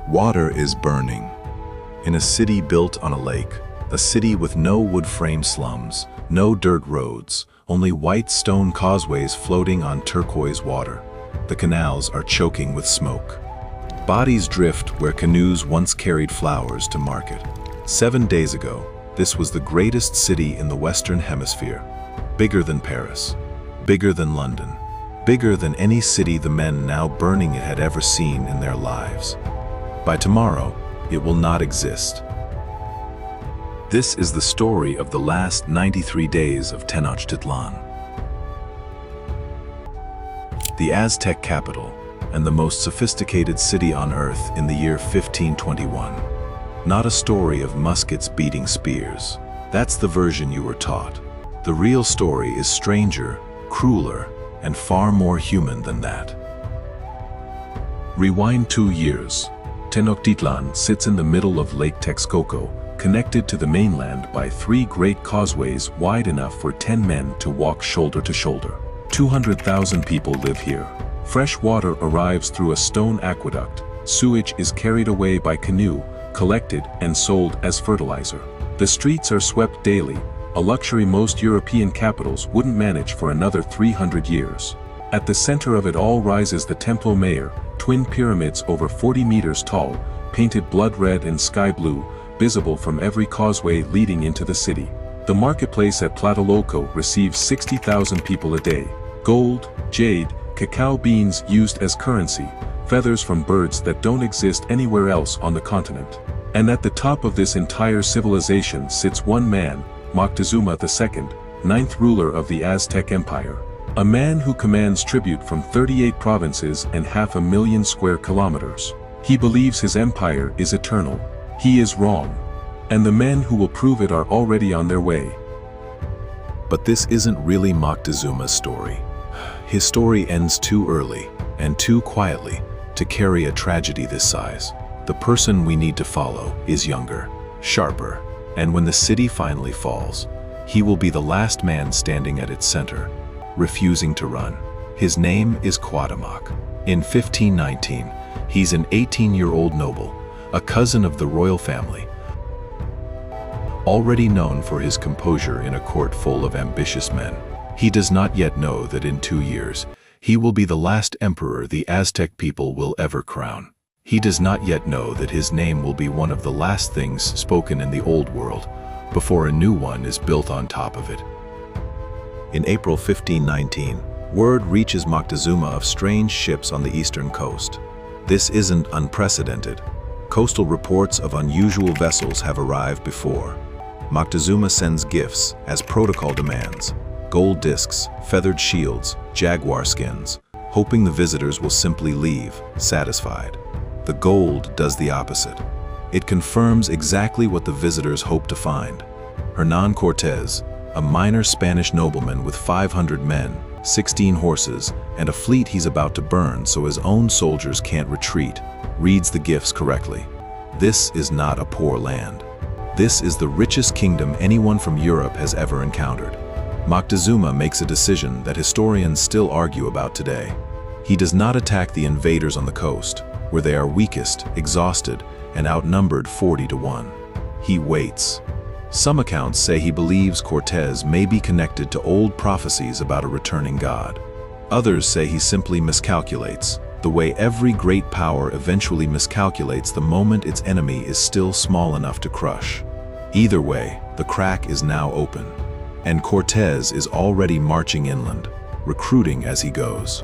Water is burning. In a city built on a lake, a city with no wood-frame slums, no dirt roads, only white stone causeways floating on turquoise water. The canals are choking with smoke. Bodies drift where canoes once carried flowers to market. 7 days ago, this was the greatest city in the Western Hemisphere. Bigger than Paris, bigger than London, bigger than any city the men now burning it had ever seen in their lives. By tomorrow, it will not exist. This is the story of the last 93 days of Tenochtitlan. The Aztec capital, and the most sophisticated city on earth in the year 1521. Not a story of muskets beating spears. That's the version you were taught. The real story is stranger, crueler, and far more human than that. Rewind 2 years. Tenochtitlan sits in the middle of Lake Texcoco, connected to the mainland by 3 great causeways wide enough for 10 men to walk shoulder to shoulder. 200,000 people live here. Fresh water arrives through a stone aqueduct. Sewage is carried away by canoe, collected and sold as fertilizer. The streets are swept daily, a luxury most European capitals wouldn't manage for another 300 years. At the center of it all rises the Templo Mayor, twin pyramids over 40 meters tall, painted blood red and sky blue, visible from every causeway leading into the city. The marketplace at Tlatelolco receives 60,000 people a day. Gold, jade, cacao beans used as currency, feathers from birds that don't exist anywhere else on the continent. And at the top of this entire civilization sits one man, Moctezuma II, 9th ruler of the Aztec Empire. A man who commands tribute from 38 provinces and 500,000 square kilometers. He believes his empire is eternal. He is wrong. And the men who will prove it are already on their way. But this isn't really Moctezuma's story. His story ends too early, and too quietly, to carry a tragedy this size. The person we need to follow is younger, sharper, and when the city finally falls, he will be the last man standing at its center, refusing to run. His name is Cuauhtémoc. In 1519, he's an 18-year-old noble, a cousin of the royal family, already known for his composure in a court full of ambitious men. He does not yet know that in 2 years, he will be the last emperor the Aztec people will ever crown. He does not yet know that his name will be one of the last things spoken in the old world, before a new one is built on top of it. In April 1519, word reaches Moctezuma of strange ships on the eastern coast. This isn't unprecedented. Coastal reports of unusual vessels have arrived before. Moctezuma sends gifts, as protocol demands. Gold discs, feathered shields, jaguar skins, hoping the visitors will simply leave, satisfied. The gold does the opposite. It confirms exactly what the visitors hope to find. Hernán Cortés, a minor Spanish nobleman with 500 men, 16 horses, and a fleet he's about to burn so his own soldiers can't retreat, reads the gifts correctly. This is not a poor land. This is the richest kingdom anyone from Europe has ever encountered. Moctezuma makes a decision that historians still argue about today. He does not attack the invaders on the coast, where they are weakest, exhausted, and outnumbered 40 to 1. He waits. Some accounts say he believes Cortés may be connected to old prophecies about a returning god. Others say he simply miscalculates, the way every great power eventually miscalculates the moment its enemy is still small enough to crush. Either way, the crack is now open, and Cortés is already marching inland, recruiting as he goes.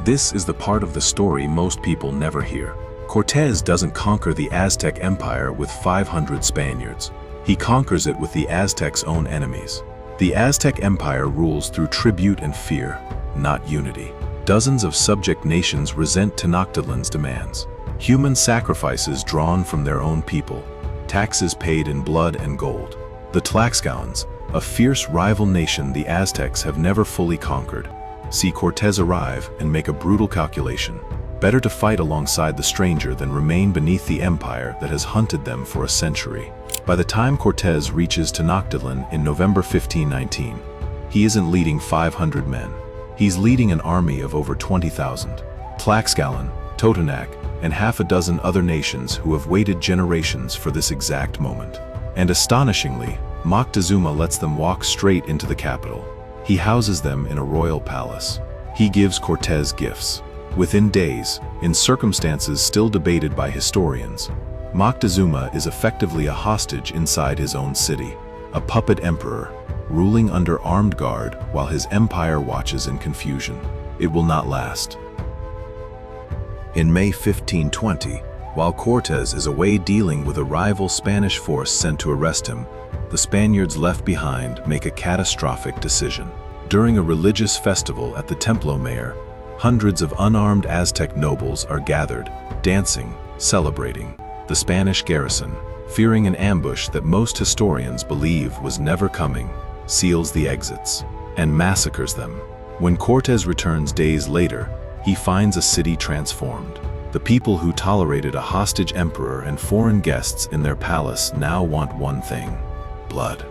This is the part of the story most people never hear. Cortés doesn't conquer the Aztec Empire with 500 Spaniards. He conquers it with the Aztecs' own enemies. The Aztec Empire rules through tribute and fear, not unity. Dozens of subject nations resent Tenochtitlan's demands. Human sacrifices drawn from their own people. Taxes paid in blood and gold. The Tlaxcalans, a fierce rival nation the Aztecs have never fully conquered, see Cortés arrive and make a brutal calculation. Better to fight alongside the stranger than remain beneath the empire that has hunted them for a century. By the time Cortés reaches Tenochtitlan in November 1519, he isn't leading 500 men. He's leading an army of over 20,000. Tlaxcalan, Totonac, and half a dozen other nations who have waited generations for this exact moment. And astonishingly, Moctezuma lets them walk straight into the capital. He houses them in a royal palace. He gives Cortés gifts. Within days, in circumstances still debated by historians, Moctezuma is effectively a hostage inside his own city, a puppet emperor, ruling under armed guard while his empire watches in confusion. It will not last. In May 1520, while Cortés is away dealing with a rival Spanish force sent to arrest him, the Spaniards left behind make a catastrophic decision. During a religious festival at the Templo, hundreds of unarmed Aztec nobles are gathered, dancing, celebrating. The Spanish garrison, fearing an ambush that most historians believe was never coming, seals the exits and massacres them. When Cortés returns days later, he finds a city transformed. The people who tolerated a hostage emperor and foreign guests in their palace now want one thing: blood.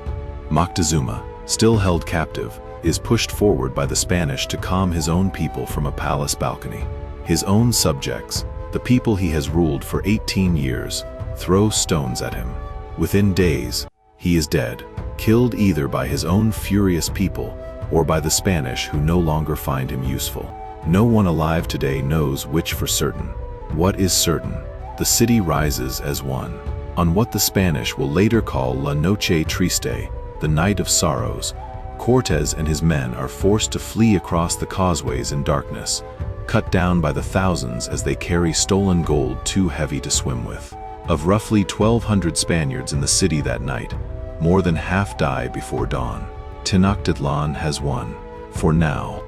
Moctezuma, still held captive, is pushed forward by the Spanish to calm his own people from a palace balcony. His own subjects, the people he has ruled for 18 years, throw stones at him. Within days, he is dead, killed either by his own furious people or by the Spanish who no longer find him useful. No one alive today knows which for certain. What is certain? The city rises as one. On what the Spanish will later call La Noche Triste, the Night of Sorrows, Cortés and his men are forced to flee across the causeways in darkness, cut down by the thousands as they carry stolen gold too heavy to swim with. Of roughly 1,200 Spaniards in the city that night, more than half die before dawn. Tenochtitlan has won, for now.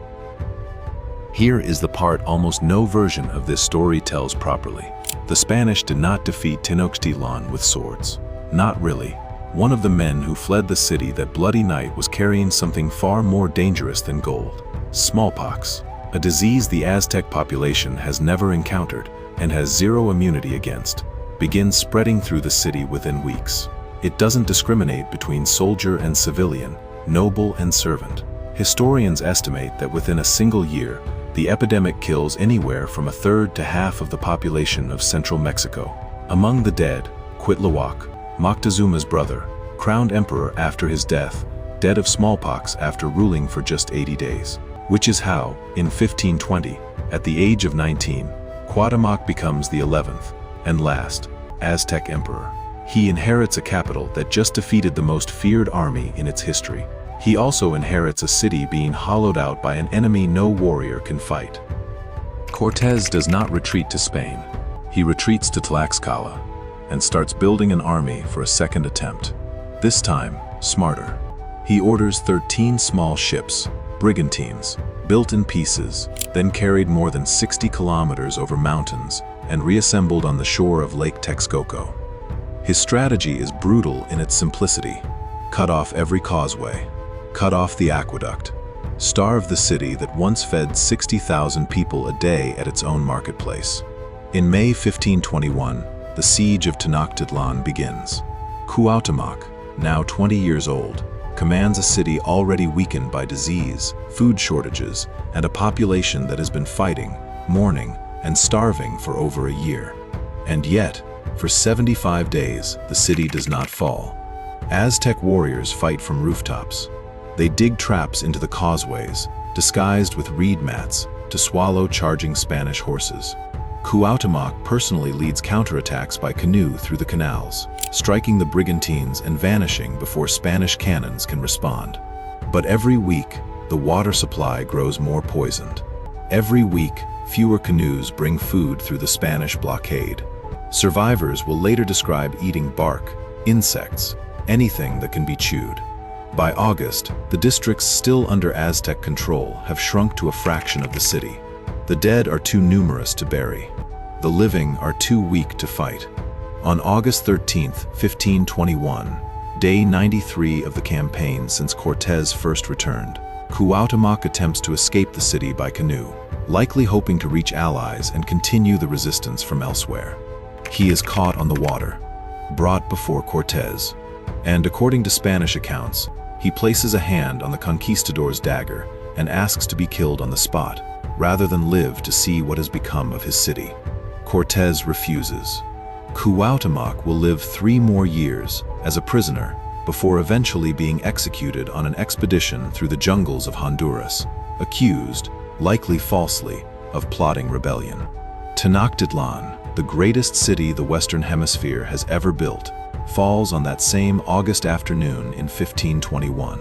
Here is the part almost no version of this story tells properly. The Spanish did not defeat Tenochtitlan with swords. Not really. One of the men who fled the city that bloody night was carrying something far more dangerous than gold: smallpox, a disease the Aztec population has never encountered and has zero immunity against, begins spreading through the city within weeks. It doesn't discriminate between soldier and civilian, noble and servant. Historians estimate that within a single year, the epidemic kills anywhere from a third to half of the population of central Mexico. Among the dead, Cuauhtémoc, Moctezuma's brother, crowned emperor after his death, dead of smallpox after ruling for just 80 days. Which is how, in 1520, at the age of 19, Cuauhtémoc becomes the 11th, and last, Aztec emperor. He inherits a capital that just defeated the most feared army in its history. He also inherits a city being hollowed out by an enemy no warrior can fight. Cortés does not retreat to Spain. He retreats to Tlaxcala and starts building an army for a second attempt. This time, smarter. He orders 13 small ships, brigantines, built in pieces, then carried more than 60 kilometers over mountains and reassembled on the shore of Lake Texcoco. His strategy is brutal in its simplicity. Cut off every causeway, cut off the aqueduct, starve the city that once fed 60,000 people a day at its own marketplace. In May 1521, the Siege of Tenochtitlan begins. Cuauhtémoc, now 20 years old, commands a city already weakened by disease, food shortages, and a population that has been fighting, mourning, and starving for over a year. And yet, for 75 days, the city does not fall. Aztec warriors fight from rooftops. They dig traps into the causeways, disguised with reed mats, to swallow charging Spanish horses. Cuauhtémoc personally leads counterattacks by canoe through the canals, striking the brigantines and vanishing before Spanish cannons can respond. But every week, the water supply grows more poisoned. Every week, fewer canoes bring food through the Spanish blockade. Survivors will later describe eating bark, insects, anything that can be chewed. By August, the districts still under Aztec control have shrunk to a fraction of the city. The dead are too numerous to bury. The living are too weak to fight. On August 13, 1521, day 93 of the campaign since Cortés first returned, Cuauhtémoc attempts to escape the city by canoe, likely hoping to reach allies and continue the resistance from elsewhere. He is caught on the water, brought before Cortés, and according to Spanish accounts, he places a hand on the conquistador's dagger and asks to be killed on the spot, rather than live to see what has become of his city. Cortés refuses. Cuauhtémoc will live 3 more years as a prisoner before eventually being executed on an expedition through the jungles of Honduras, accused, likely falsely, of plotting rebellion. Tenochtitlan, the greatest city the Western Hemisphere has ever built, falls on that same August afternoon in 1521.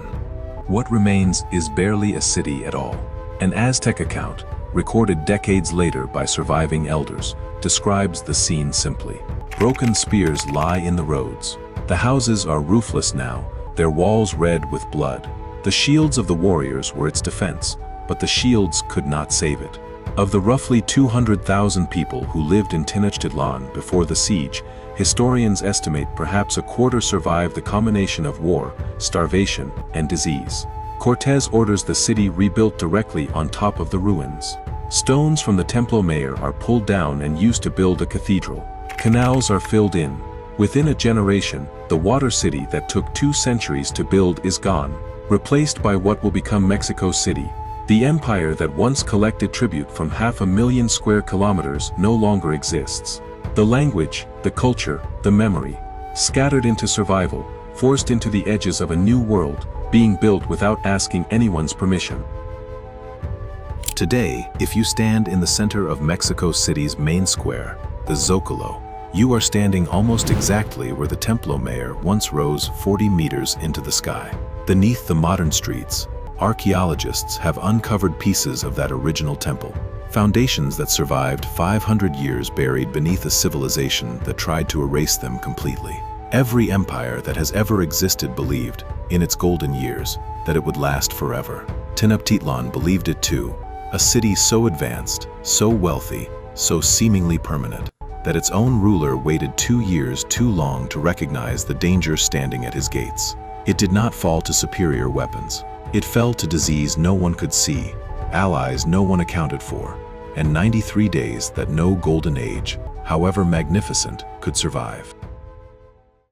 What remains is barely a city at all. An Aztec account, recorded decades later by surviving elders, describes the scene simply. Broken spears lie in the roads. The houses are roofless now, their walls red with blood. The shields of the warriors were its defense, but the shields could not save it. Of the roughly 200,000 people who lived in Tenochtitlan before the siege, historians estimate perhaps a quarter survived the combination of war, starvation, and disease. Cortés orders the city rebuilt directly on top of the ruins. Stones from the Templo Mayor are pulled down and used to build a cathedral. Canals are filled in. Within a generation, the water city that took 2 centuries to build is gone, replaced by what will become Mexico City. The empire that once collected tribute from 500,000 square kilometers no longer exists. The language, the culture, the memory, scattered into survival, forced into the edges of a new world, being built without asking anyone's permission. Today, if you stand in the center of Mexico City's main square, the Zócalo, you are standing almost exactly where the Templo Mayor once rose 40 meters into the sky. Beneath the modern streets, archaeologists have uncovered pieces of that original temple, foundations that survived 500 years buried beneath a civilization that tried to erase them completely. Every empire that has ever existed believed, in its golden years, that it would last forever. Tenochtitlan believed it too, a city so advanced, so wealthy, so seemingly permanent, that its own ruler waited 2 years too long to recognize the danger standing at his gates. It did not fall to superior weapons. It fell to disease no one could see, allies no one accounted for, and 93 days that no golden age, however magnificent, could survive.